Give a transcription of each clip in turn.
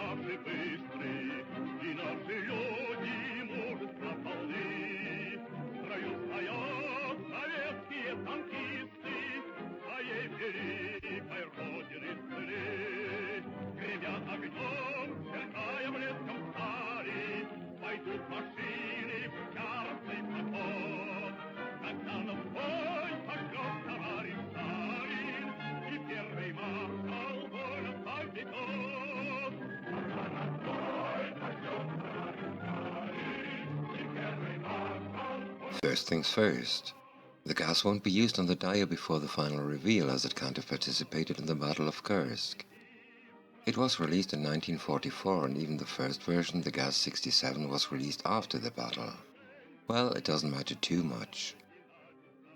наши быстрые, и наши люди мужество полны. В строю стоят советские танкисты, своей великой родины цели. Гремят огнем, сверкая блеском стали, пойдут машины в яростный поход. Когда на бой пошлет товарищ Сталин, и первый маршал воля поведет. Когда на бой пошлет товарищ Сталин, и первый маршал воля... First things first. The gas won't be used on the dia before the final reveal, as it can't have participated in the Battle of Kursk. It was released in 1944, and even the first version, the Gas 67, was released after the battle. Well, it doesn't matter too much.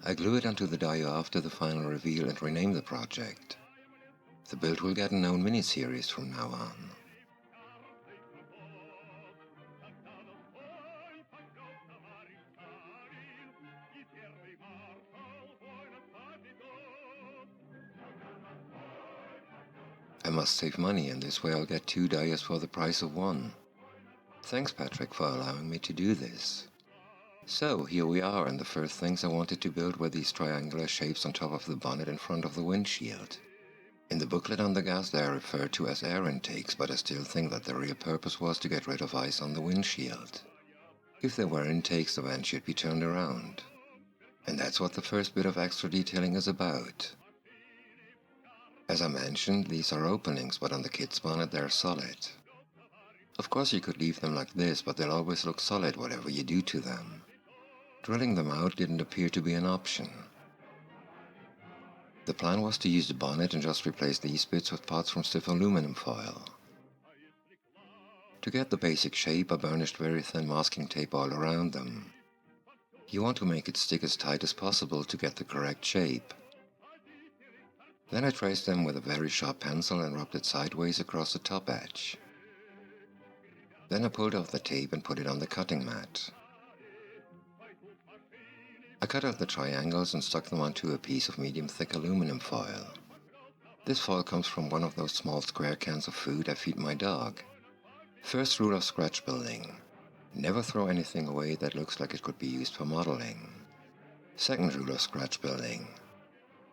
I glue it onto the dia after the final reveal and rename the project. The build will get a known miniseries from now on. I must save money, and this way I'll get 2 dias for the price of 1. Thanks, Patrick, for allowing me to do this. So, here we are, and the first things I wanted to build were these triangular shapes on top of the bonnet in front of the windshield. In the booklet on the gas they are referred to as air intakes, but I still think that the real purpose was to get rid of ice on the windshield. If there were intakes, the vent should be turned around. And that's what the first bit of extra detailing is about. As I mentioned, these are openings, but on the kid's bonnet they're solid. Of course you could leave them like this, but they'll always look solid whatever you do to them. Drilling them out didn't appear to be an option. The plan was to use the bonnet and just replace these bits with parts from stiff aluminum foil. To get the basic shape, I burnished very thin masking tape all around them. You want to make it stick as tight as possible to get the correct shape. Then I traced them with a very sharp pencil and rubbed it sideways across the top edge. Then I pulled off the tape and put it on the cutting mat. I cut out the triangles and stuck them onto a piece of medium-thick aluminum foil. This foil comes from one of those small square cans of food I feed my dog. First rule of scratch building: never throw anything away that looks like it could be used for modeling. Second rule of scratch building: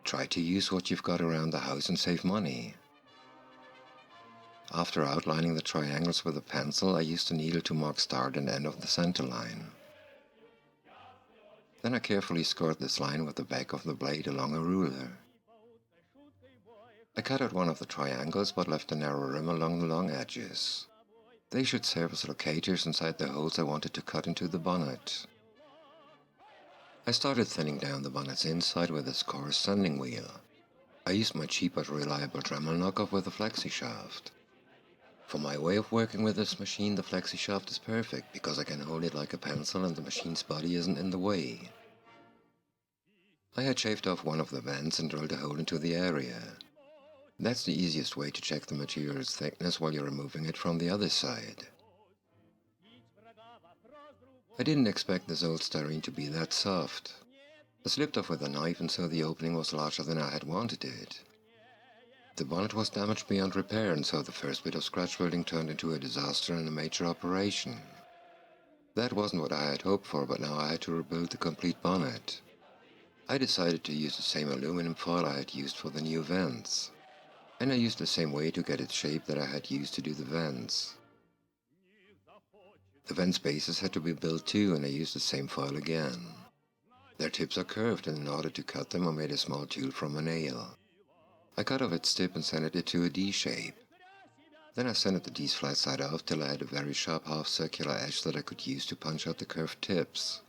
try to use what you've got around the house and save money. After outlining the triangles with a pencil, I used a needle to mark start and end of the center line. Then I carefully scored this line with the back of the blade along a ruler. I cut out one of the triangles but left a narrow rim along the long edges. They should serve as locators inside the holes I wanted to cut into the bonnet. I started thinning down the bonnet's inside with this coarse sanding wheel. I used my cheap but reliable Dremel knockoff with a flexi shaft. For my way of working with this machine, the flexi shaft is perfect because I can hold it like a pencil and the machine's body isn't in the way. I had shaved off one of the vents and drilled a hole into the area. That's the easiest way to check the material's thickness while you're removing it from the other side. I didn't expect this old styrene to be that soft. I slipped off with a knife and so the opening was larger than I had wanted it. The bonnet was damaged beyond repair, and so the first bit of scratch building turned into a disaster and a major operation. That wasn't what I had hoped for, but now I had to rebuild the complete bonnet. I decided to use the same aluminum foil I had used for the new vents. And I used the same way to get its shape that I had used to do the vents. The vents bases had to be built too, and I used the same foil again. Their tips are curved, and in order to cut them I made a small tool from a nail. I cut off its tip and centered it to a D shape. Then I centered the D's flat side off till I had a very sharp half-circular edge that I could use to punch out the curved tips.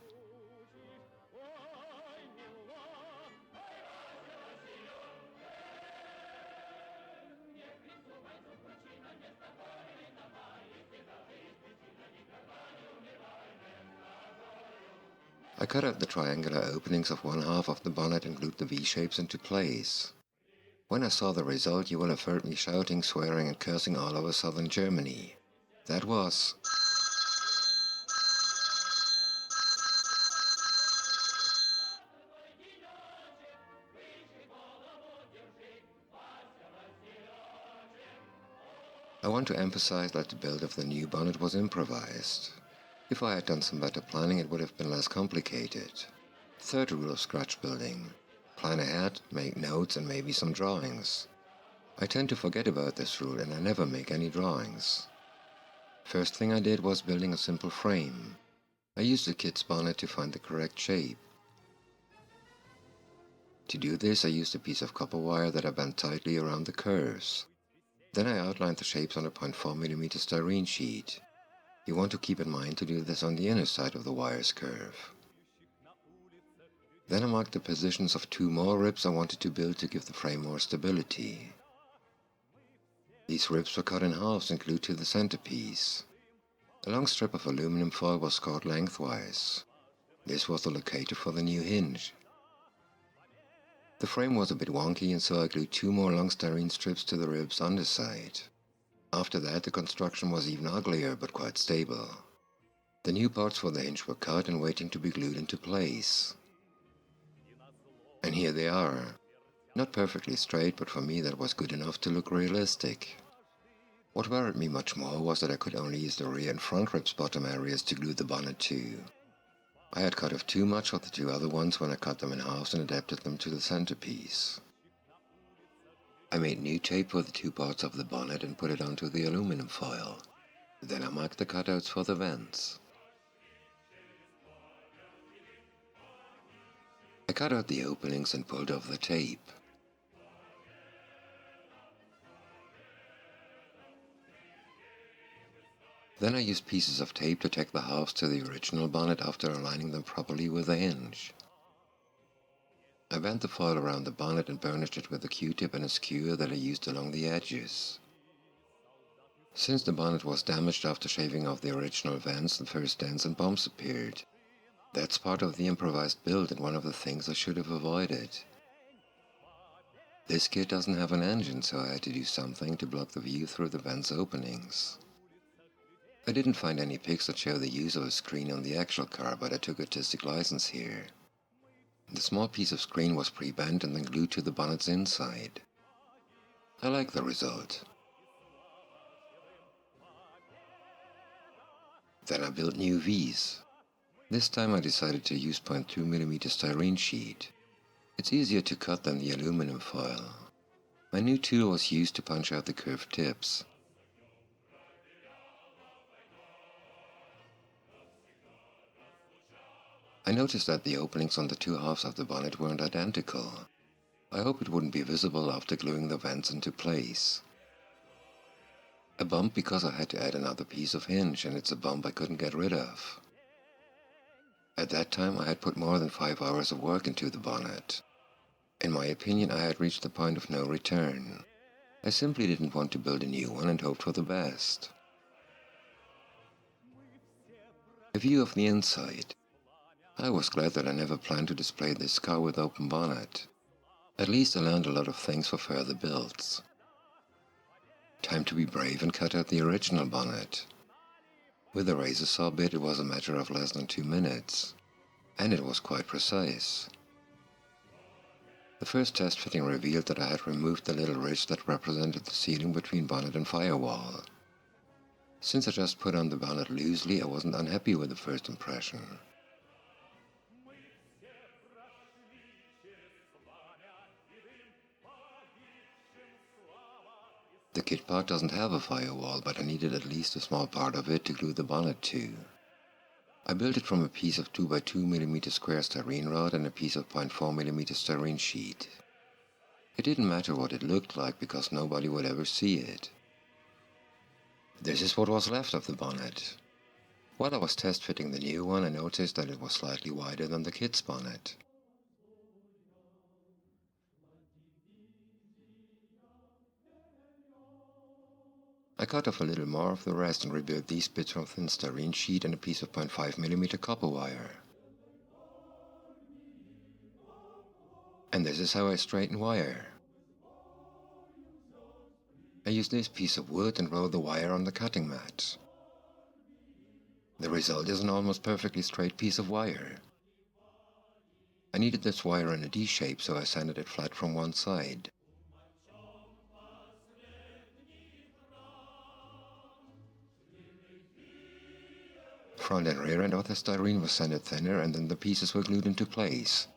I cut out the triangular openings of one half of the bonnet and glued the V-shapes into place. When I saw the result, you will have heard me shouting, swearing and cursing all over southern Germany. That was... I want to emphasize that the build of the new bonnet was improvised. If I had done some better planning, it would have been less complicated. Third rule of scratch building: plan ahead, make notes, and maybe some drawings. I tend to forget about this rule and I never make any drawings. First thing I did was building a simple frame. I used the kid's bonnet to find the correct shape. To do this, I used a piece of copper wire that I bent tightly around the curves. Then I outlined the shapes on a 0.4mm styrene sheet. You want to keep in mind to do this on the inner side of the wire's curve. Then I marked the positions of 2 more ribs I wanted to build to give the frame more stability. These ribs were cut in halves and glued to the centerpiece. A long strip of aluminum foil was scored lengthwise. This was the locator for the new hinge. The frame was a bit wonky, and so I glued 2 more long styrene strips to the ribs underside. After that, the construction was even uglier but quite stable. The new parts for the hinge were cut and waiting to be glued into place. And here they are. Not perfectly straight, but for me that was good enough to look realistic. What worried me much more was that I could only use the rear and front ribs' bottom areas to glue the bonnet to. I had cut off too much of the 2 other ones when I cut them in halves and adapted them to the centerpiece. I made new tape for the 2 parts of the bonnet and put it onto the aluminum foil. Then I marked the cutouts for the vents. I cut out the openings and pulled off the tape. Then I used pieces of tape to tack the halves to the original bonnet after aligning them properly with the hinge. I bent the foil around the bonnet and burnished it with a Q-tip and a skewer that I used along the edges. Since the bonnet was damaged after shaving off the original vents, the first dents and bumps appeared. That's part of the improvised build and one of the things I should have avoided. This kit doesn't have an engine, so I had to do something to block the view through the vents openings. I didn't find any pics that show the use of a screen on the actual car, but I took artistic license here. The small piece of screen was pre-bent and then glued to the bonnet's inside. I like the result. Then I built new V's. This time I decided to use 0.2mm styrene sheet. It's easier to cut than the aluminum foil. My new tool was used to punch out the curved tips. I noticed that the openings on the 2 halves of the bonnet weren't identical. I hope it wouldn't be visible after gluing the vents into place. A bump because I had to add another piece of hinge, and it's a bump I couldn't get rid of. At that time I had put more than 5 hours of work into the bonnet. In my opinion, I had reached the point of no return. I simply didn't want to build a new one and hoped for the best. A view of the inside. I was glad that I never planned to display this car with open bonnet. At least I learned a lot of things for further builds. Time to be brave and cut out the original bonnet. With a razor saw bit, it was a matter of less than 2 minutes. And it was quite precise. The first test fitting revealed that I had removed the little ridge that represented the ceiling between bonnet and firewall. Since I just put on the bonnet loosely, I wasn't unhappy with the first impression. The kit part doesn't have a firewall, but I needed at least a small part of it to glue the bonnet to. I built it from a piece of 2x2mm square styrene rod and a piece of 0.4mm styrene sheet. It didn't matter what it looked like because nobody would ever see it. This is what was left of the bonnet. While I was test fitting the new one, I noticed that it was slightly wider than the kit's bonnet. I cut off a little more of the rest and rebuilt these bits from thin styrene sheet and a piece of 0.5mm copper wire. And this is how I straighten wire. I used this piece of wood and rolled the wire on the cutting mat. The result is an almost perfectly straight piece of wire. I needed this wire in a D shape, so I sanded it flat from one side. Front and rear end of the styrene was sanded thinner, and then the pieces were glued into place.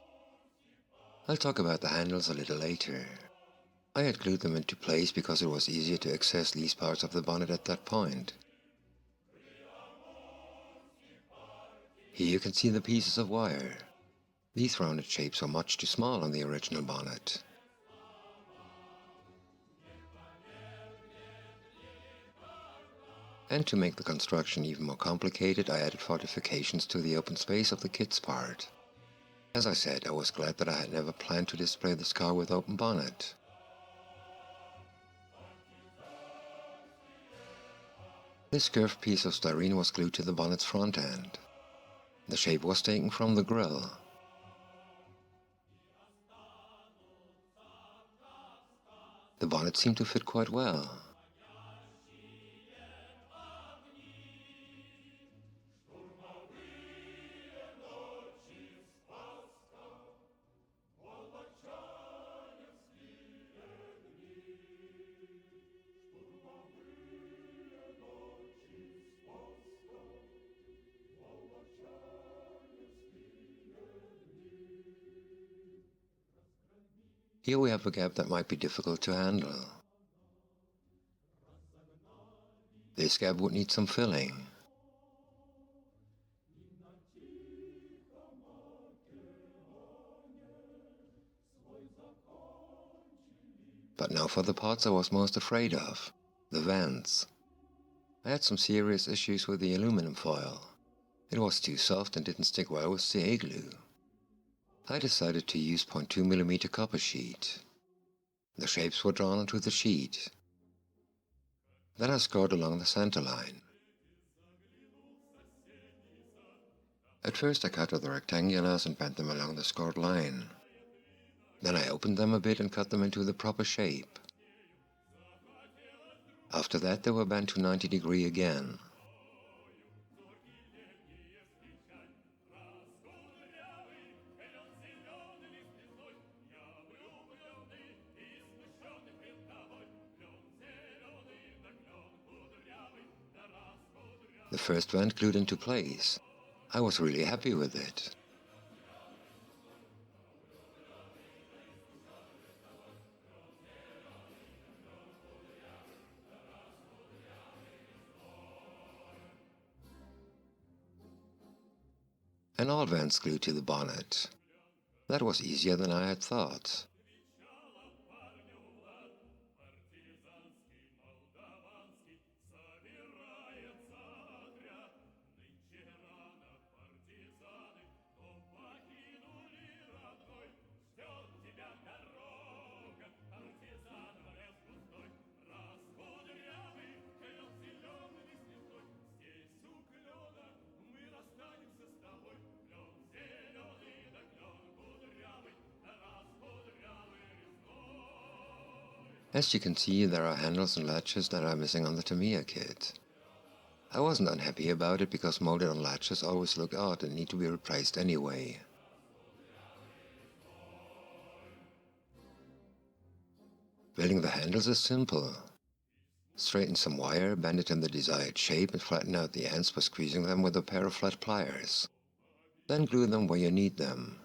I'll talk about the handles a little later. I had glued them into place because it was easier to access these parts of the bonnet at that point. Here you can see the pieces of wire. These rounded shapes were much too small on the original bonnet. And to make the construction even more complicated, I added fortifications to the open space of the kit's part. As I said, I was glad that I had never planned to display this car with open bonnet. This curved piece of styrene was glued to the bonnet's front end. The shape was taken from the grille. The bonnet seemed to fit quite well. Here we have a gap that might be difficult to handle. This gap would need some filling. But now for the parts I was most afraid of, the vents. I had some serious issues with the aluminum foil. It was too soft and didn't stick well with CA glue. I decided to use 0.2mm copper sheet. The shapes were drawn onto the sheet. Then I scored along the center line. At first I cut the rectangulars and bent them along the scored line. Then I opened them a bit and cut them into the proper shape. After that they were bent to 90 degrees again. The first vent glued into place. I was really happy with it. And all vents glued to the bonnet. That was easier than I had thought. As you can see, there are handles and latches that are missing on the Tamiya kit. I wasn't unhappy about it because molded on latches always look odd and need to be replaced anyway. Building the handles is simple. Straighten some wire, bend it in the desired shape and flatten out the ends by squeezing them with a pair of flat pliers. Then glue them where you need them.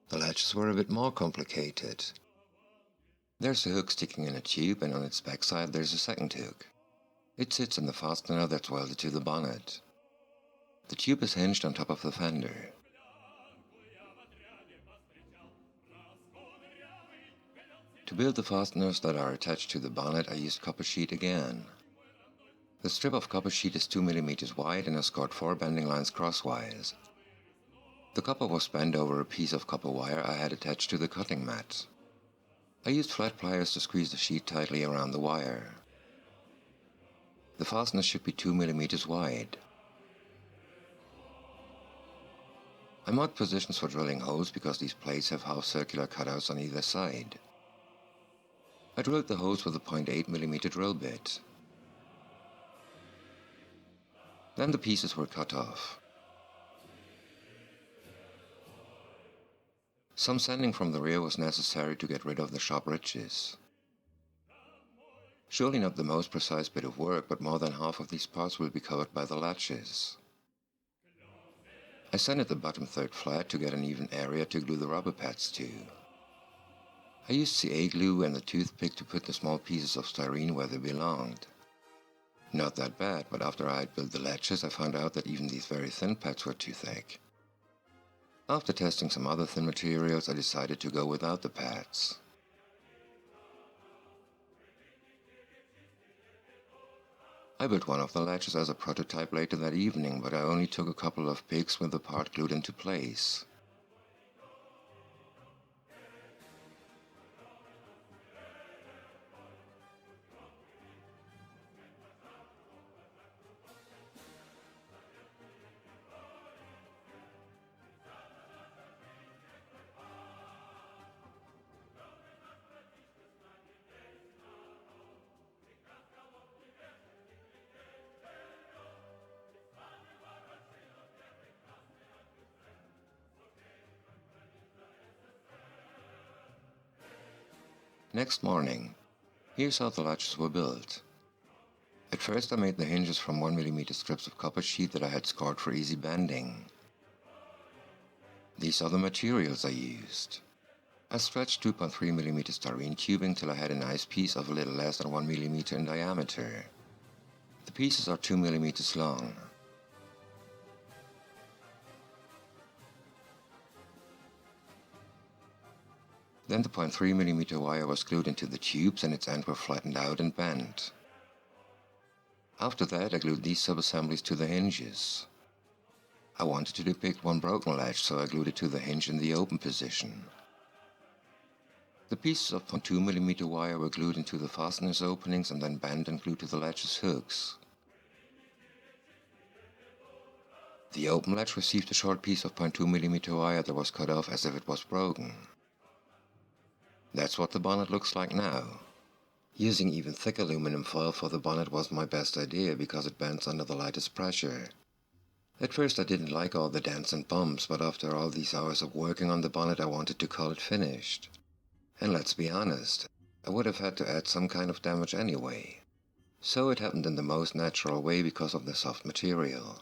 The latches were a bit more complicated. There's a hook sticking in a tube, and on its backside there's a second hook. It sits in the fastener that's welded to the bonnet. The tube is hinged on top of the fender. To build the fasteners that are attached to the bonnet, I used copper sheet again. The strip of copper sheet is 2mm wide and I scored 4 bending lines crosswise. The copper was bent over a piece of copper wire I had attached to the cutting mat. I used flat pliers to squeeze the sheet tightly around the wire. The fastener should be 2mm wide. I marked positions for drilling holes because these plates have half-circular cutouts on either side. I drilled the holes with a 0.8mm drill bit. Then the pieces were cut off. Some sanding from the rear was necessary to get rid of the sharp ridges. Surely not the most precise bit of work, but more than half of these parts will be covered by the latches. I sanded the bottom third flat to get an even area to glue the rubber pads to. I used CA glue and the toothpick to put the small pieces of styrene where they belonged. Not that bad, but after I had built the latches I found out that even these very thin pads were too thick. After testing some other thin materials I decided to go without the pads. I built one of the latches as a prototype later that evening, but I only took a couple of pics with the part glued into place. Next morning, here's how the latches were built. At first I made the hinges from 1mm strips of copper sheet that I had scored for easy bending. These are the materials I used. I stretched 2.3mm styrene tubing till I had a nice piece of a little less than 1mm in diameter. The pieces are 2mm long. Then the 0.3mm wire was glued into the tubes and its ends were flattened out and bent. After that I glued these sub-assemblies to the hinges. I wanted to depict one broken latch, so I glued it to the hinge in the open position. The pieces of 0.2mm wire were glued into the fasteners openings and then bent and glued to the latch's hooks. The open latch received a short piece of 0.2mm wire that was cut off as if it was broken. That's what the bonnet looks like now. Using even thick aluminum foil for the bonnet was my best idea because it bends under the lightest pressure. At first I didn't like all the dents and bumps, but after all these hours of working on the bonnet I wanted to call it finished. And let's be honest, I would have had to add some kind of damage anyway. So it happened in the most natural way because of the soft material.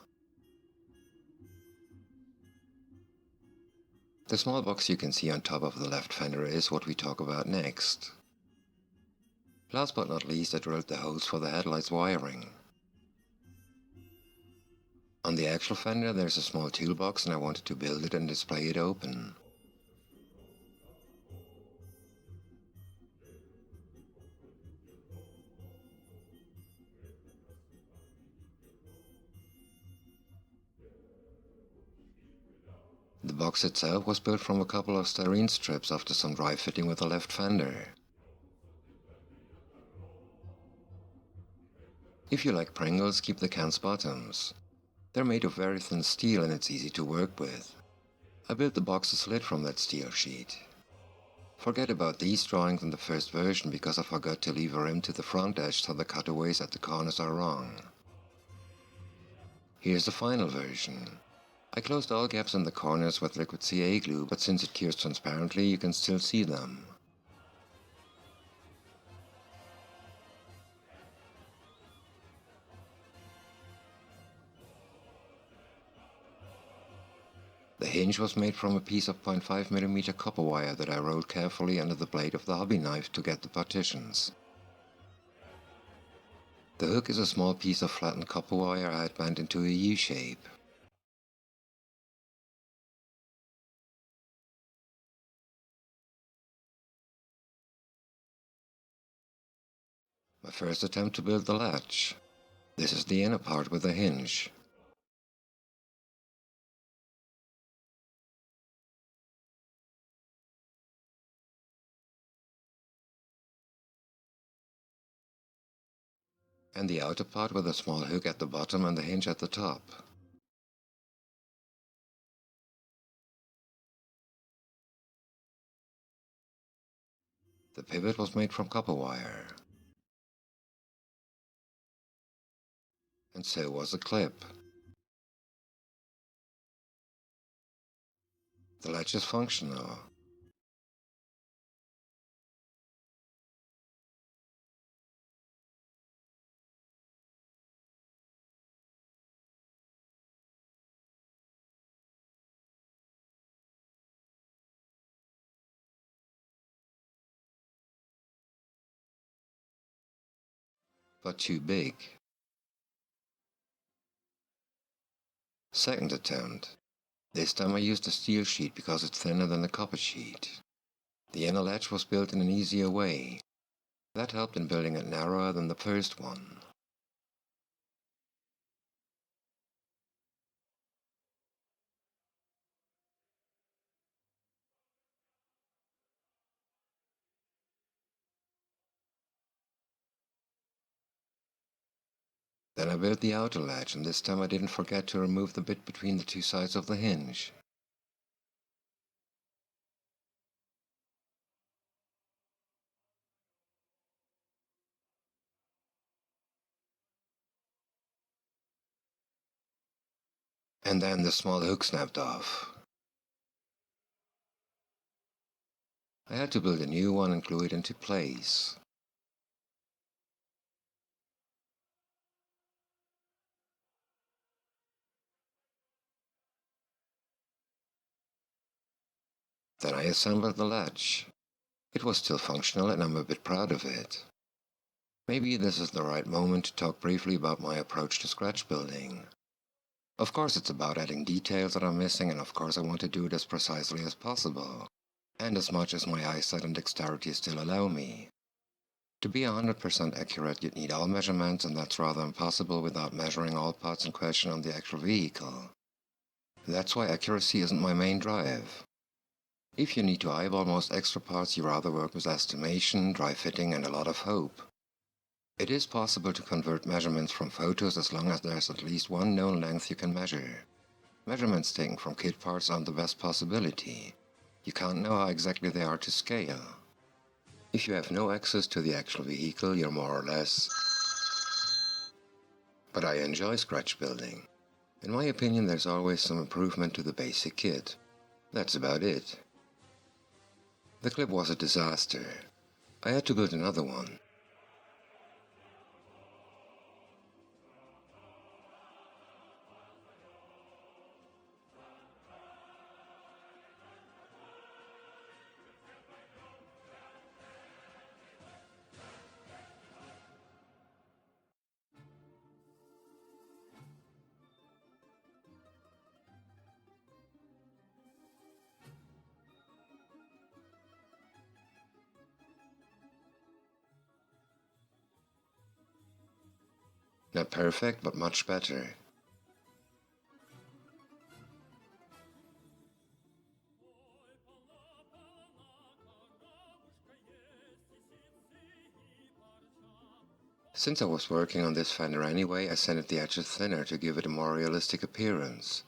The small box you can see on top of the left fender is what we talk about next. Last but not least, I drilled the holes for the headlights wiring. On the actual fender there's a small toolbox and I wanted to build it and display it open. The box itself was built from a couple of styrene strips after some dry fitting with the left fender. If you like Pringles, keep the cans bottoms. They're made of very thin steel and it's easy to work with. I built the box's lid from that steel sheet. Forget about these drawings in the first version because I forgot to leave a rim to the front edge so the cutaways at the corners are wrong. Here's the final version. I closed all gaps in the corners with liquid CA glue, but since it cures transparently you can still see them. The hinge was made from a piece of 0.5mm copper wire that I rolled carefully under the blade of the hobby knife to get the partitions. The hook is a small piece of flattened copper wire I had bent into a U shape. My first attempt to build the latch. This is the inner part with the hinge. And the outer part with a small hook at the bottom and the hinge at the top. The pivot was made from copper wire. And so was the clip. The latch is functional. but too big. Second attempt. This time I used a steel sheet because it's thinner than the copper sheet. The inner ledge was built in an easier way. That helped in building it narrower than the first one. Then I built the outer ledge, and this time I didn't forget to remove the bit between the two sides of the hinge. And then the small hook snapped off. I had to build a new one and glue it into place. Then I assembled the ledge. It was still functional and I'm a bit proud of it. Maybe this is the right moment to talk briefly about my approach to scratch building. Of course it's about adding details that are missing, and of course I want to do it as precisely as possible, and as much as my eyesight and dexterity still allow me. To be 100% accurate, you'd need all measurements, and that's rather impossible without measuring all parts in question on the actual vehicle. That's why accuracy isn't my main drive. If you need to eyeball most extra parts, you rather work with estimation, dry fitting, and a lot of hope. It is possible to convert measurements from photos as long as there's at least one known length you can measure. Measurements taken from kit parts aren't the best possibility. You can't know how exactly they are to scale. If you have no access to the actual vehicle, you're more or less... But I enjoy scratch building. In my opinion, there's always some improvement to the basic kit. That's about it. The clip was a disaster. I had to build another one. Not perfect, but much better. Since I was working on this fender anyway, I sanded the edges thinner to give it a more realistic appearance.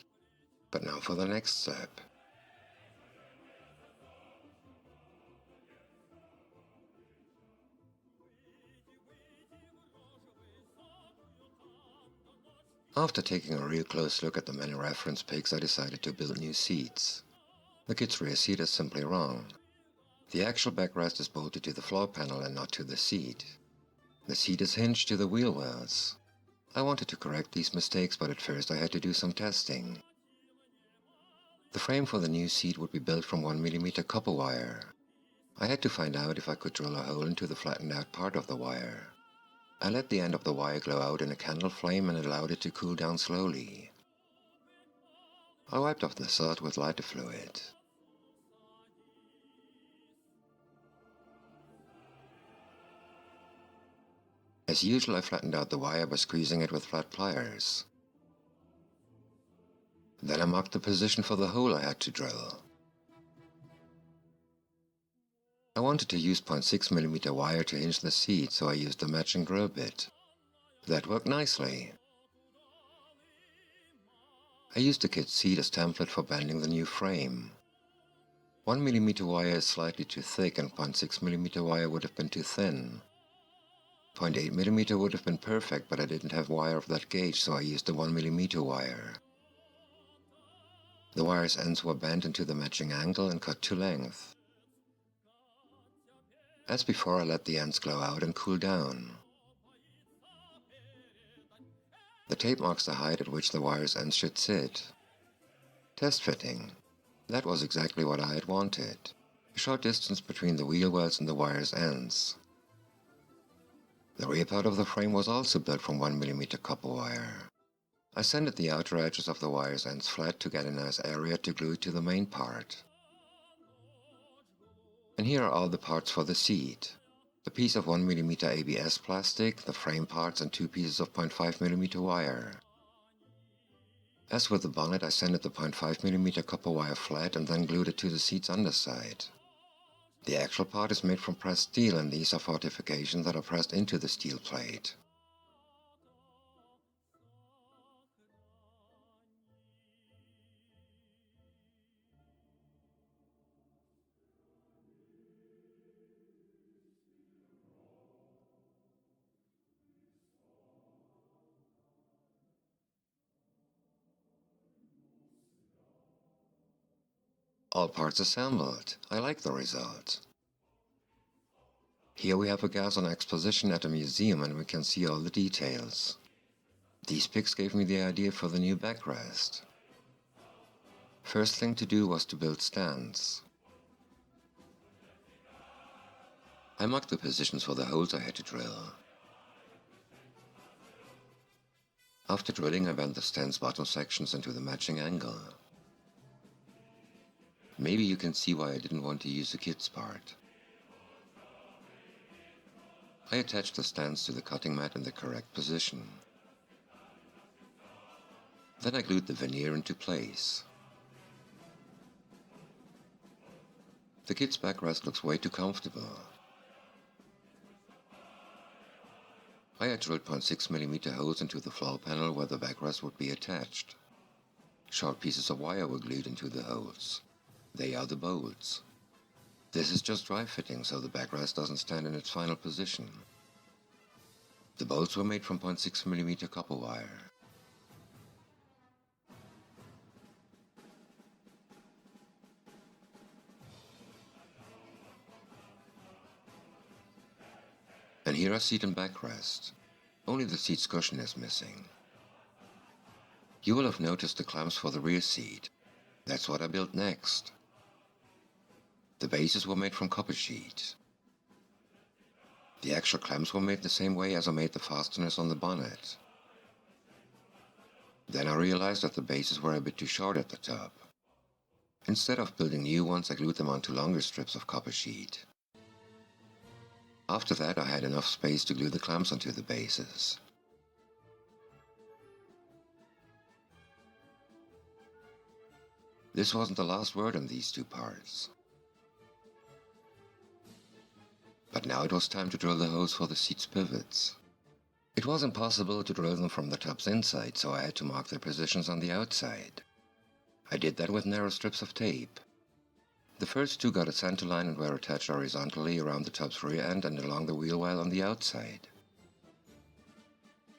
But now for the next step. After taking a real close look at the many reference pics, I decided to build new seats. The kit's rear seat is simply wrong. The actual backrest is bolted to the floor panel and not to the seat. The seat is hinged to the wheel wells. I wanted to correct these mistakes, but at first I had to do some testing. The frame for the new seat would be built from 1mm copper wire. I had to find out if I could drill a hole into the flattened out part of the wire. I let the end of the wire glow out in a candle flame and allowed it to cool down slowly. I wiped off the soot with lighter fluid. As usual, I flattened out the wire by squeezing it with flat pliers. Then I marked the position for the hole I had to drill. I wanted to use 0.6mm wire to hinge the seat, so I used a matching drill bit. That worked nicely. I used the kit seat as template for bending the new frame. 1mm wire is slightly too thick and 0.6mm wire would have been too thin. 0.8mm would have been perfect, but I didn't have wire of that gauge, so I used the 1mm wire. The wire's ends were bent into the matching angle and cut to length. As before, I let the ends glow out and cool down. The tape marks the height at which the wire's ends should sit. Test fitting. That was exactly what I had wanted. A short distance between the wheel wells and the wire's ends. The The rear part of the frame was also built from 1mm copper wire. I sanded the outer edges of the wire's ends flat to get a nice area to glue it to the main part. And here are all the parts for the seat. The piece of 1mm ABS plastic, the frame parts and 2 pieces of 0.5mm wire. As with the bonnet, I sanded the 0.5mm copper wire flat and then glued it to the seat's underside. The actual part is made from pressed steel, and these are fortifications that are pressed into the steel plate. All parts assembled. I like the result. Here we have a gas on exposition at a museum and we can see all the details. These pics gave me the idea for the new backrest. First thing to do was to build stands. I marked the positions for the holes I had to drill. After drilling, I bent the stand's bottom sections into the matching angle. Maybe you can see why I didn't want to use the kid's part. I attached the stands to the cutting mat in the correct position. Then I glued the veneer into place. The kid's backrest looks way too comfortable. I had drilled 0.6mm holes into the floor panel where the backrest would be attached. Short pieces of wire were glued into the holes. They are the bolts. This is just dry fitting, so the backrest doesn't stand in its final position. The bolts were made from 0.6mm copper wire. And here are seat and backrest. Only the seat's cushion is missing. You will have noticed the clamps for the rear seat. That's what I built next. The bases were made from copper sheet. The actual clamps were made the same way as I made the fasteners on the bonnet. Then I realized that the bases were a bit too short at the top. Instead of building new ones, I glued them onto longer strips of copper sheet. After that, I had enough space to glue the clamps onto the bases. This wasn't the last word on these two parts. But now it was time to drill the holes for the seat's pivots. It was impossible to drill them from the tub's inside, so I had to mark their positions on the outside. I did that with narrow strips of tape. The first two got a center line and were attached horizontally around the tub's rear end and along the wheel well on the outside.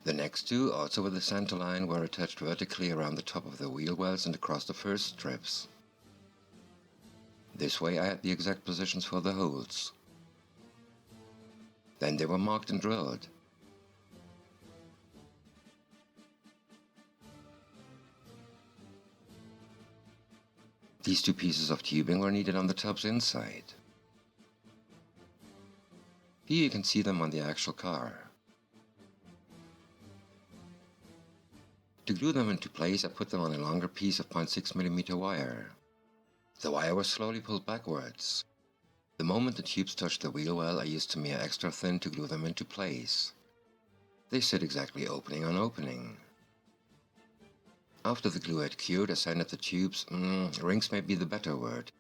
The next two, also with a center line, were attached vertically around the top of the wheel wells and across the first strips. This way I had the exact positions for the holes. Then they were marked and drilled. These two pieces of tubing were needed on the tub's inside. Here you can see them on the actual car. To glue them into place, I put them on a longer piece of 0.6mm wire. The wire was slowly pulled backwards. The moment the tubes touched the wheel well, I used a mere extra thin to glue them into place. They sit exactly opening on opening. After the glue had cured, I sanded the tubes, rings may be the better word.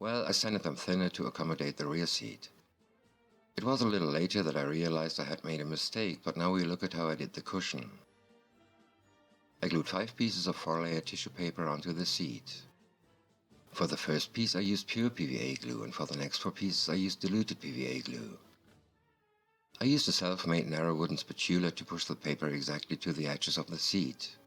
Well, I sanded them thinner to accommodate the rear seat. It was a little later that I realized I had made a mistake, but now we look at how I did the cushion. I glued 5 pieces of 4-layer tissue paper onto the seat. For the first piece I used pure PVA glue, and for the next 4 pieces I used diluted PVA glue. I used a self-made narrow wooden spatula to push the paper exactly to the edges of the seat.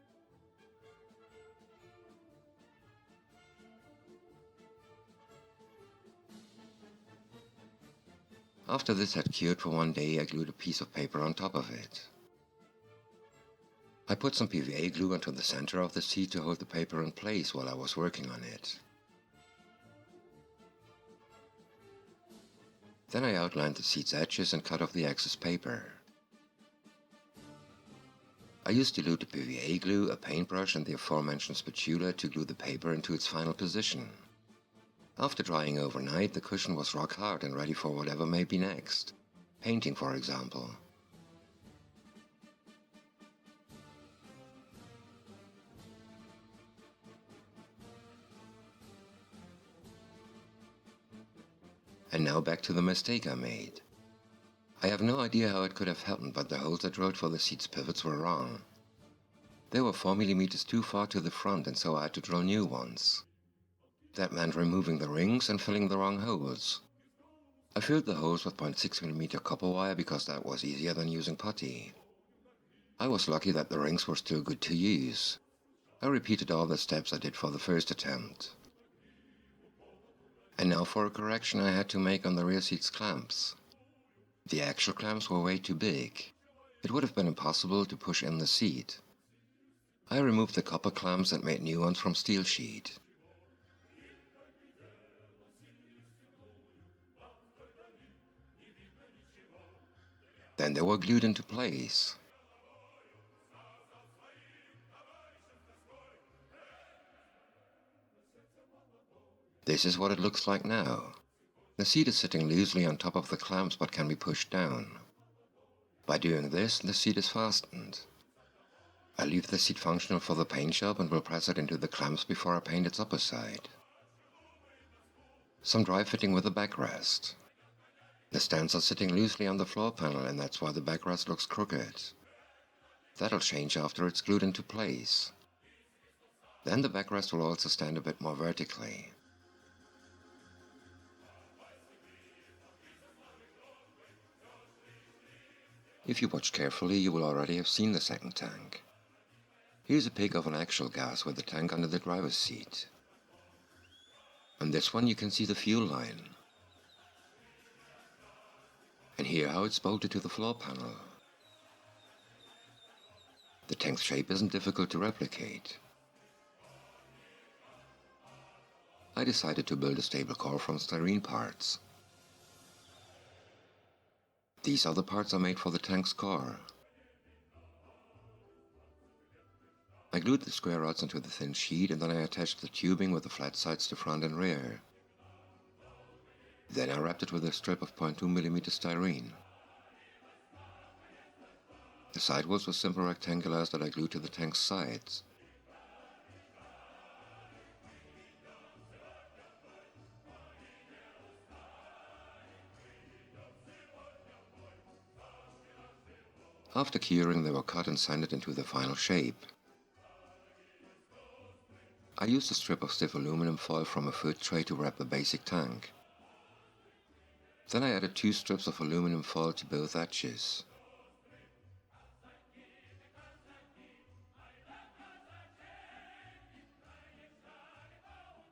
After this had cured for one day, I glued a piece of paper on top of it. I put some PVA glue onto the center of the seat to hold the paper in place while I was working on it. Then I outlined the seat's edges and cut off the excess paper. I used diluted PVA glue, a paintbrush and the aforementioned spatula to glue the paper into its final position. After drying overnight, the cushion was rock hard and ready for whatever may be next. Painting, for example. And now back to the mistake I made. I have no idea how it could have happened, but the holes I drilled for the seat's pivots were wrong. They were 4 mm too far to the front, and so I had to drill new ones. That meant removing the rings and filling the wrong holes. I filled the holes with 0.6 mm copper wire because that was easier than using putty. I was lucky that the rings were still good to use. I repeated all the steps I did for the first attempt. And now for a correction I had to make on the rear seat's clamps. The actual clamps were way too big. It would have been impossible to push in the seat. I removed the copper clamps and made new ones from steel sheet. Then they were glued into place. This is what it looks like now. The seat is sitting loosely on top of the clamps but can be pushed down. By doing this, the seat is fastened. I leave the seat functional for the paint job and will press it into the clamps before I paint its upper side. Some dry fitting with a backrest. The stands are sitting loosely on the floor panel and that's why the backrest looks crooked. That'll change after it's glued into place. Then the backrest will also stand a bit more vertically. If you watch carefully, you will already have seen the second tank. Here's a pic of an actual gas with the tank under the driver's seat. On this one you can see the fuel line. And here how it's bolted to the floor panel. The tank's shape isn't difficult to replicate. I decided to build a stable core from styrene parts. These other parts are made for the tank's core. I glued the square rods onto the thin sheet and then I attached the tubing with the flat sides to front and rear. Then I wrapped it with a strip of 0.2 mm styrene. The sidewalls were simple rectangulars that I glued to the tank's sides. After curing, they were cut and sanded into the final shape. I used a strip of stiff aluminum foil from a food tray to wrap the basic tank. Then I added 2 strips of aluminum foil to both edges.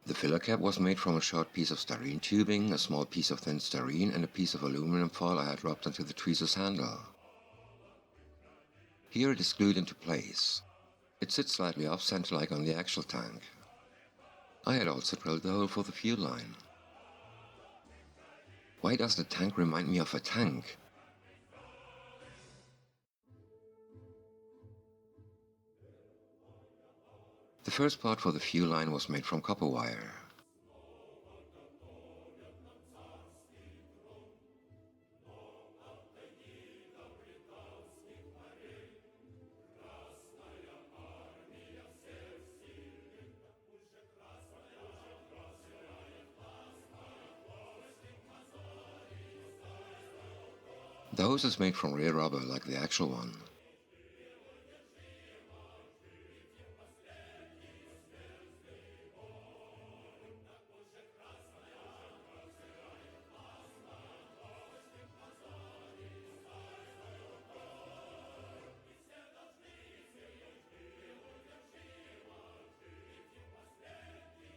The filler cap was made from a short piece of styrene tubing, a small piece of thin styrene and a piece of aluminum foil I had wrapped onto the tweezer's handle. Here it is glued into place. It sits slightly off-center like on the actual tank. I had also drilled the hole for the fuel line. Why does the tank remind me of a tank? The first part for the fuel line was made from copper wire. The hose is made from rear rubber like the actual one.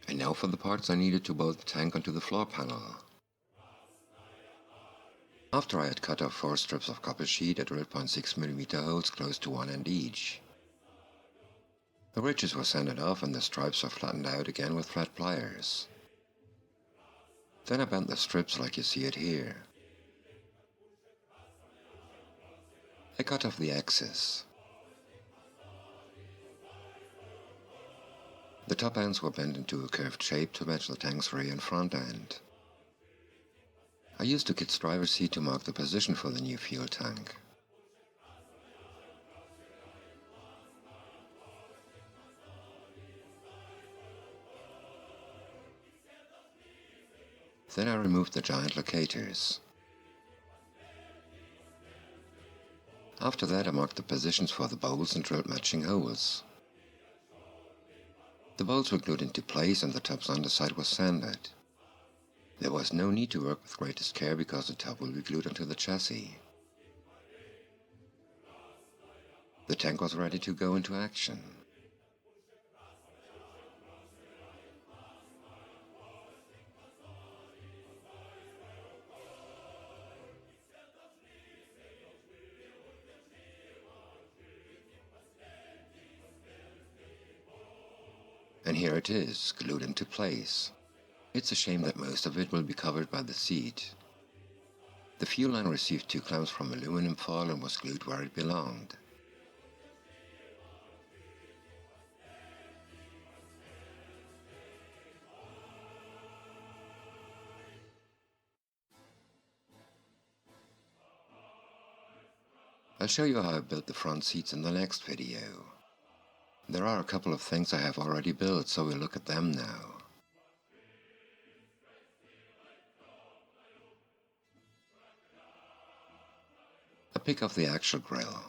And now for the parts I needed to bolt the tank onto the floor panel. After I had cut off 4 strips of copper sheet, I drilled 0.6 mm holes close to one end each. The ridges were sanded off and the stripes were flattened out again with flat pliers. Then I bent the strips like you see it here. I cut off the axis. The top ends were bent into a curved shape to match the tank's rear and front end. I used the kit's driver's seat to mark the position for the new fuel tank. Then I removed the giant locators. After that I marked the positions for the bolts and drilled matching holes. The bolts were glued into place and the top's underside was sanded. There was no need to work with greatest care because the top will be glued onto the chassis. The tank was ready to go into action. And here it is, glued into place. It's a shame that most of it will be covered by the seat. The fuel line received two clamps from aluminum foil and was glued where it belonged. I'll show you how I built the front seats in the next video. There are a couple of things I have already built, so we'll look at them now. A pic of the actual grille.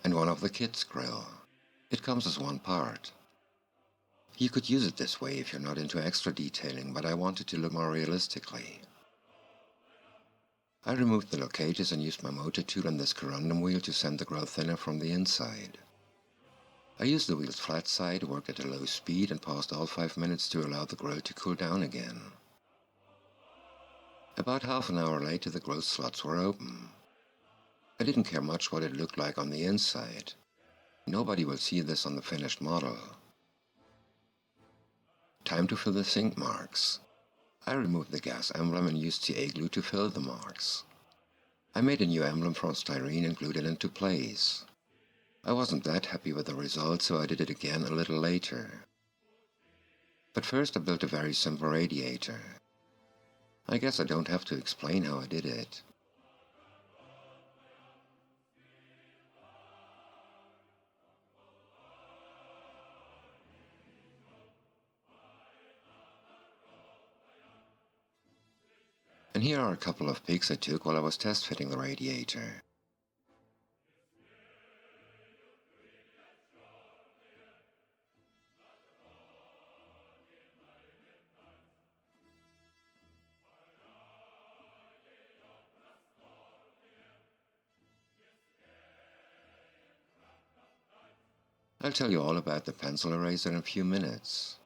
And one of the kit's grille. It comes as one part. You could use it this way if you're not into extra detailing, but I wanted to look more realistically. I removed the locators and used my motor tool and this corundum wheel to sand the grille thinner from the inside. I used the wheel's flat side, worked at a low speed, and paused all 5 minutes to allow the grille to cool down again. About half an hour later the grille slots were open. I didn't care much what it looked like on the inside. Nobody will see this on the finished model. Time to fill the sink marks. I removed the gas emblem and used CA glue to fill the marks. I made a new emblem from styrene and glued it into place. I wasn't that happy with the result, so I did it again a little later. But first I built a very simple radiator. I guess I don't have to explain how I did it. And here are a couple of pics I took while I was test fitting the radiator. I'll tell you all about the pencil eraser in a few minutes.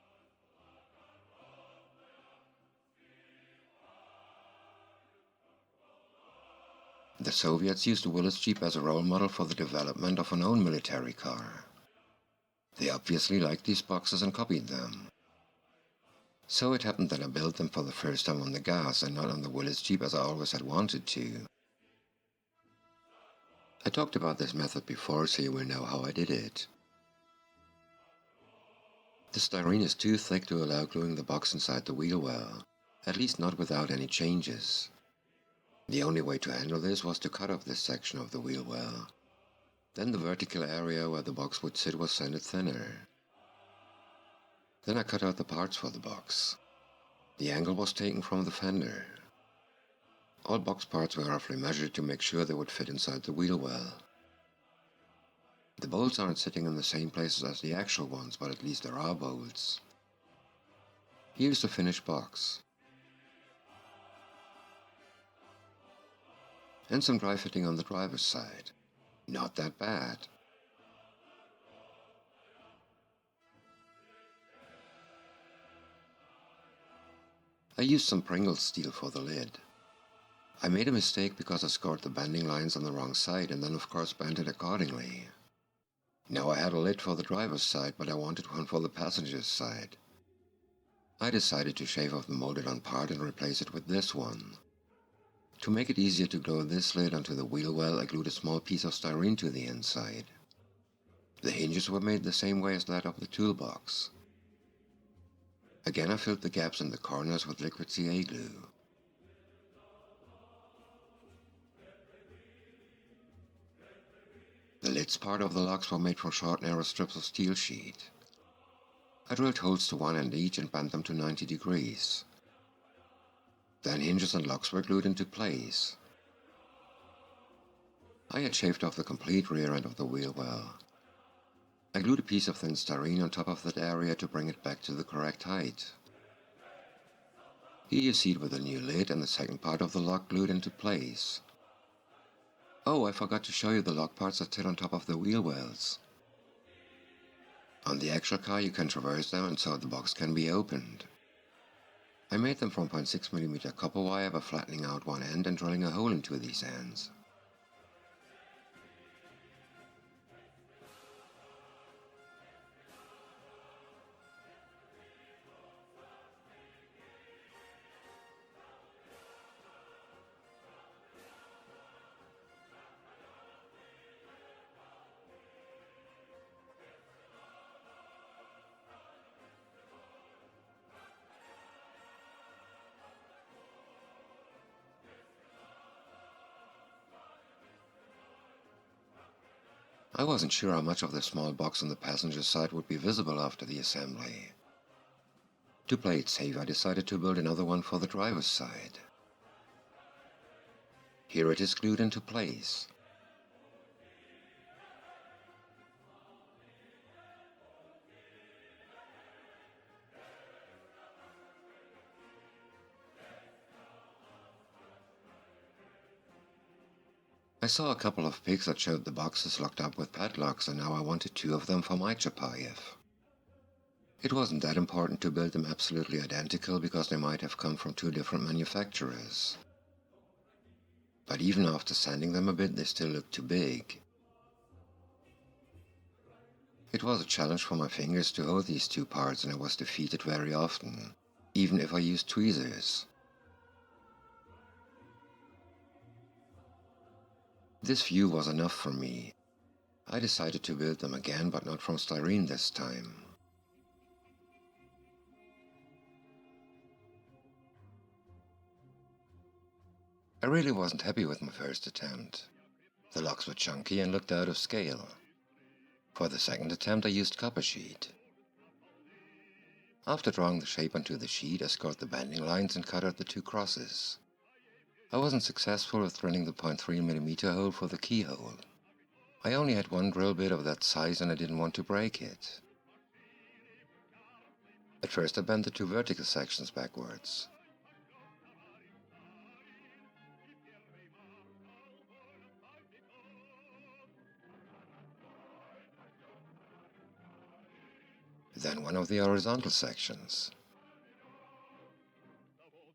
The Soviets used the Willys Jeep as a role model for the development of an own military car. They obviously liked these boxes and copied them. So it happened that I built them for the first time on the gas and not on the Willys Jeep as I always had wanted to. I talked about this method before, so you will know how I did it. The styrene is too thick to allow gluing the box inside the wheel well, at least not without any changes. The only way to handle this was to cut off this section of the wheel well. Then the vertical area where the box would sit was sanded thinner. Then I cut out the parts for the box. The angle was taken from the fender. All box parts were roughly measured to make sure they would fit inside the wheel well. The bolts aren't sitting in the same places as the actual ones, but at least there are bolts. Here's the finished box. And some dry fitting on the driver's side. Not that bad. I used some Pringles steel for the lid. I made a mistake because I scored the bending lines on the wrong side and then of course bent it accordingly. Now I had a lid for the driver's side, but I wanted one for the passenger's side. I decided to shave off the molded on part and replace it with this one. To make it easier to glue this lid onto the wheel well, I glued a small piece of styrene to the inside. The hinges were made the same way as that of the toolbox. Again I filled the gaps in the corners with liquid CA glue. The lids part of the locks were made from short narrow strips of steel sheet. I drilled holes to one end each and bent them to 90 degrees. Then hinges and locks were glued into place. I had shaved off the complete rear end of the wheel well. I glued a piece of thin styrene on top of that area to bring it back to the correct height. Here you see it with a new lid and the second part of the lock glued into place. Oh, I forgot to show you the lock parts that sit on top of the wheel wells. On the actual car you can traverse them and so the box can be opened. I made them from 0.6mm copper wire by flattening out one end and drilling a hole into these ends. I wasn't sure how much of the small box on the passenger side would be visible after the assembly. To play it safe, I decided to build another one for the driver's side. Here it is glued into place. I saw a couple of pics that showed the boxes locked up with padlocks, and now I wanted 2 of them for my Chapayev. It wasn't that important to build them absolutely identical because they might have come from 2 different manufacturers. But even after sanding them a bit, they still looked too big. It was a challenge for my fingers to hold these 2 parts, and I was defeated very often, even if I used tweezers. This view was enough for me. I decided to build them again, but not from styrene this time. I really wasn't happy with my first attempt. The locks were chunky and looked out of scale. For the second attempt I used copper sheet. After drawing the shape onto the sheet, I scored the bending lines and cut out the 2 crosses. I wasn't successful with drilling the 0.3mm hole for the keyhole. I only had 1 drill bit of that size and I didn't want to break it. At first I bent the 2 vertical sections backwards. Then one of the horizontal sections.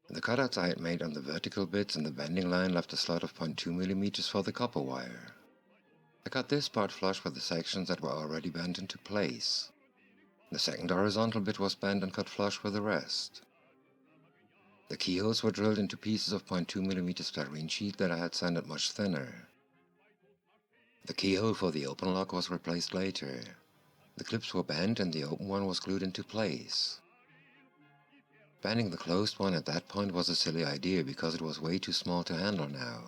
The cutouts I had made on the vertical bits and the bending line left a slot of 0.2mm for the copper wire. I cut this part flush with the sections that were already bent into place. The second horizontal bit was bent and cut flush with the rest. The keyholes were drilled into pieces of 0.2mm styrene sheet that I had sanded much thinner. The keyhole for the open lock was replaced later. The clips were bent and the open one was glued into place. Bending the closed one at that point was a silly idea because it was way too small to handle now.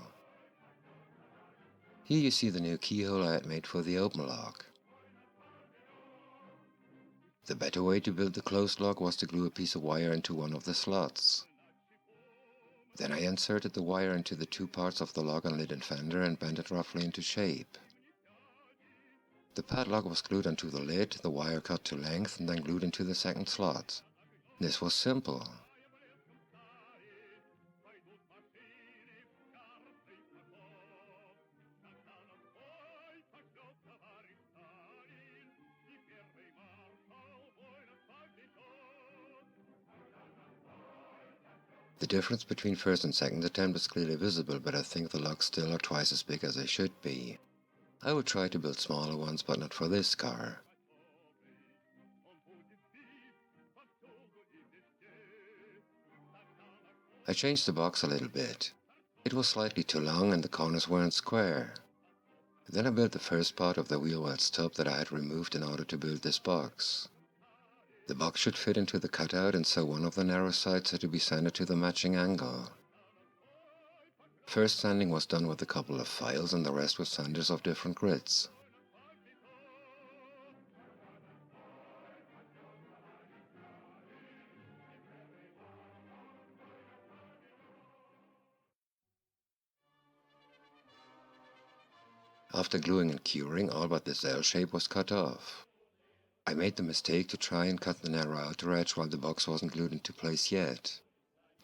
Here you see the new keyhole I had made for the open lock. The better way to build the closed lock was to glue a piece of wire into one of the slots. Then I inserted the wire into the 2 parts of the lock and lid and fender and bent it roughly into shape. The padlock was glued onto the lid, the wire cut to length and then glued into the second slot. This was simple. The difference between first and second attempt is clearly visible, but I think the locks still are twice as big as they should be. I would try to build smaller ones, but not for this car. I changed the box a little bit. It was slightly too long and the corners weren't square. Then I built the first part of the wheel well's top that I had removed in order to build this box. The box should fit into the cutout, and so one of the narrow sides had to be sanded to the matching angle. First sanding was done with a couple of files and the rest with sanders of different grits. After gluing and curing, all but this L shape was cut off. I made the mistake to try and cut the narrow outer edge while the box wasn't glued into place yet.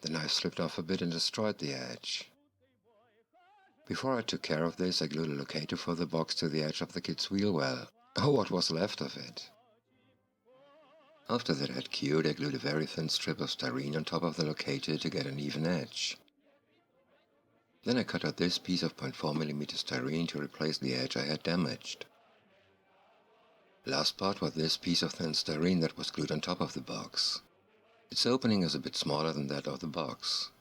The knife slipped off a bit and destroyed the edge. Before I took care of this, I glued a locator for the box to the edge of the kid's wheel well, or what was left of it. After that had cured, I glued a very thin strip of styrene on top of the locator to get an even edge. Then I cut out this piece of 0.4mm styrene to replace the edge I had damaged. Last part was this piece of thin styrene that was glued on top of the box. Its opening is a bit smaller than that of the box.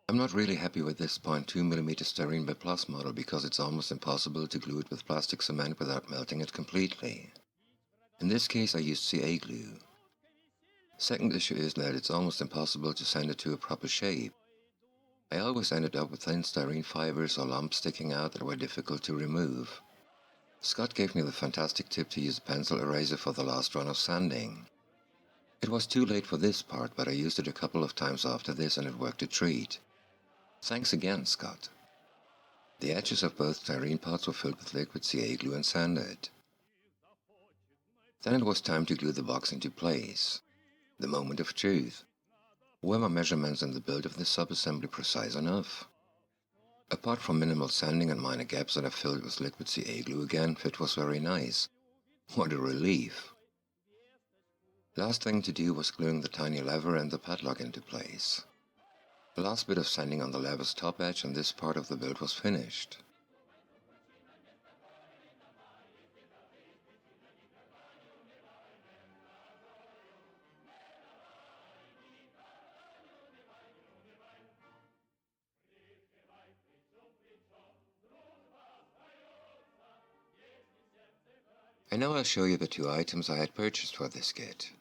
I'm not really happy with this 0.2mm styrene by Plus model because it's almost impossible to glue it with plastic cement without melting it completely. In this case I used CA glue. Second issue is that it's almost impossible to sand it to a proper shape. I always ended up with thin styrene fibers or lumps sticking out that were difficult to remove. Scott gave me the fantastic tip to use a pencil eraser for the last run of sanding. It was too late for this part, but I used it a couple of times after this and it worked a treat. Thanks again, Scott. The edges of both styrene parts were filled with liquid CA glue and sanded. Then it was time to glue the box into place. The moment of truth. Were my measurements and the build of this subassembly precise enough? Apart from minimal sanding and minor gaps that I filled with liquid CA glue again, fit was very nice. What a relief! Last thing to do was gluing the tiny lever and the padlock into place. The last bit of sanding on the lever's top edge and this part of the build was finished. And now I'll show you the two items I had purchased for this kit.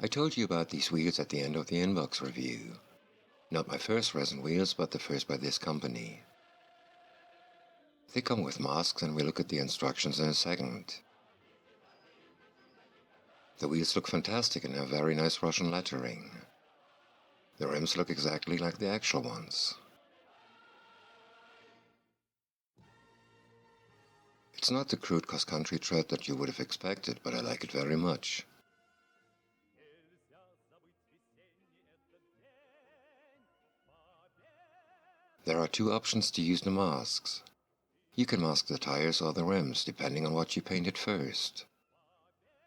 I told you about these wheels at the end of the inbox review. Not my first resin wheels, but the first by this company. They come with masks and we'll look at the instructions in a second. The wheels look fantastic and have very nice Russian lettering. The rims look exactly like the actual ones. It's not the crude cross-country tread that you would have expected, but I like it very much. There are two options to use the masks. You can mask the tires or the rims, depending on what you painted first.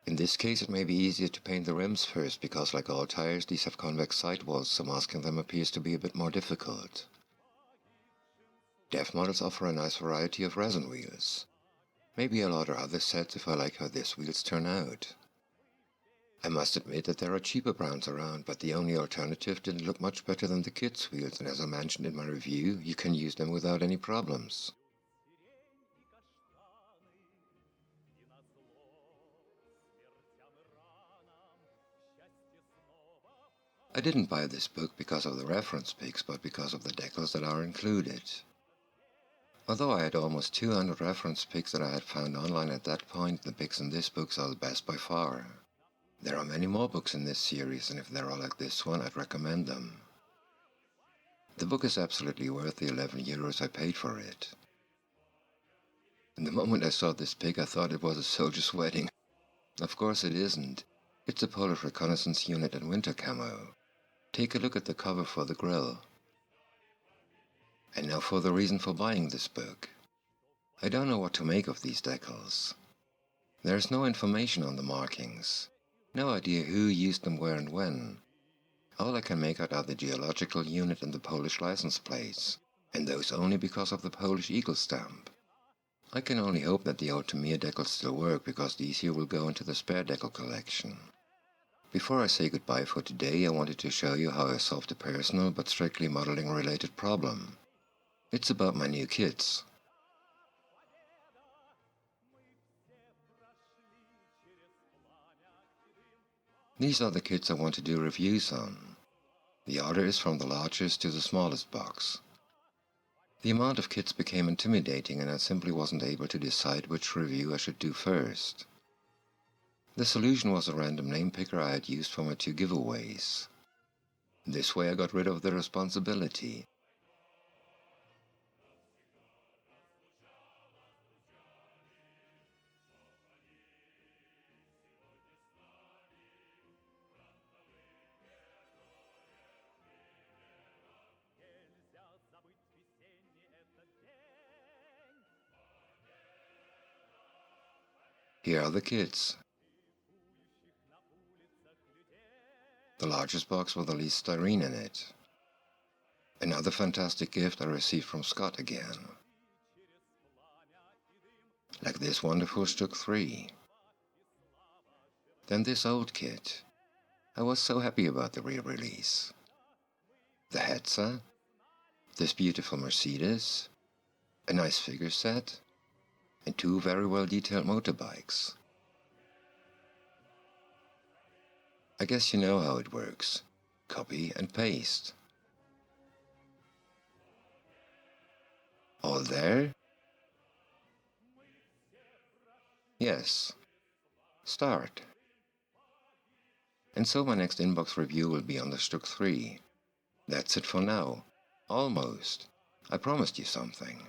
In this case, it may be easier to paint the rims first, because like all tires, these have convex sidewalls, so masking them appears to be a bit more difficult. Dev models offer a nice variety of resin wheels. Maybe I'll order other sets if I like how these wheels turn out. I must admit that there are cheaper brands around, but the only alternative didn't look much better than the kids' wheels, and as I mentioned in my review, you can use them without any problems. I didn't buy this book because of the reference pics, but because of the decals that are included. Although I had almost 200 reference pics that I had found online at that point, the pics in this book are the best by far. There are many more books in this series, and if they're all like this one, I'd recommend them. The book is absolutely worth the 11 euros I paid for it. In the moment I saw this pic, I thought it was a soldier's wedding. Of course it isn't. It's a Polish reconnaissance unit in winter camo. Take a look at the cover for the grill. And now for the reason for buying this book. I don't know what to make of these decals. There's no information on the markings. No idea who used them where and when. All I can make out are the geological unit and the Polish license plates, and those only because of the Polish eagle stamp. I can only hope that the old Tamiya decals still work, because these here will go into the spare decal collection. Before I say goodbye for today, I wanted to show you how I solved a personal but strictly modeling related problem. It's about my new kits. These are the kits I want to do reviews on. The order is from the largest to the smallest box. The amount of kits became intimidating and I simply wasn't able to decide which review I should do first. The solution was a random name picker I had used for my 2 giveaways. This way I got rid of the responsibility. Here are the kits. The largest box with the least styrene in it. Another fantastic gift I received from Scott again. Like this wonderful Stück 3. Then this old kit. I was so happy about the re-release. The Hetzer. This beautiful Mercedes. A nice figure set. And 2 very well detailed motorbikes. I guess you know how it works. Copy and paste. All there? Yes. Start. And so my next inbox review will be on the Stück 3. That's it for now. Almost. I promised you something.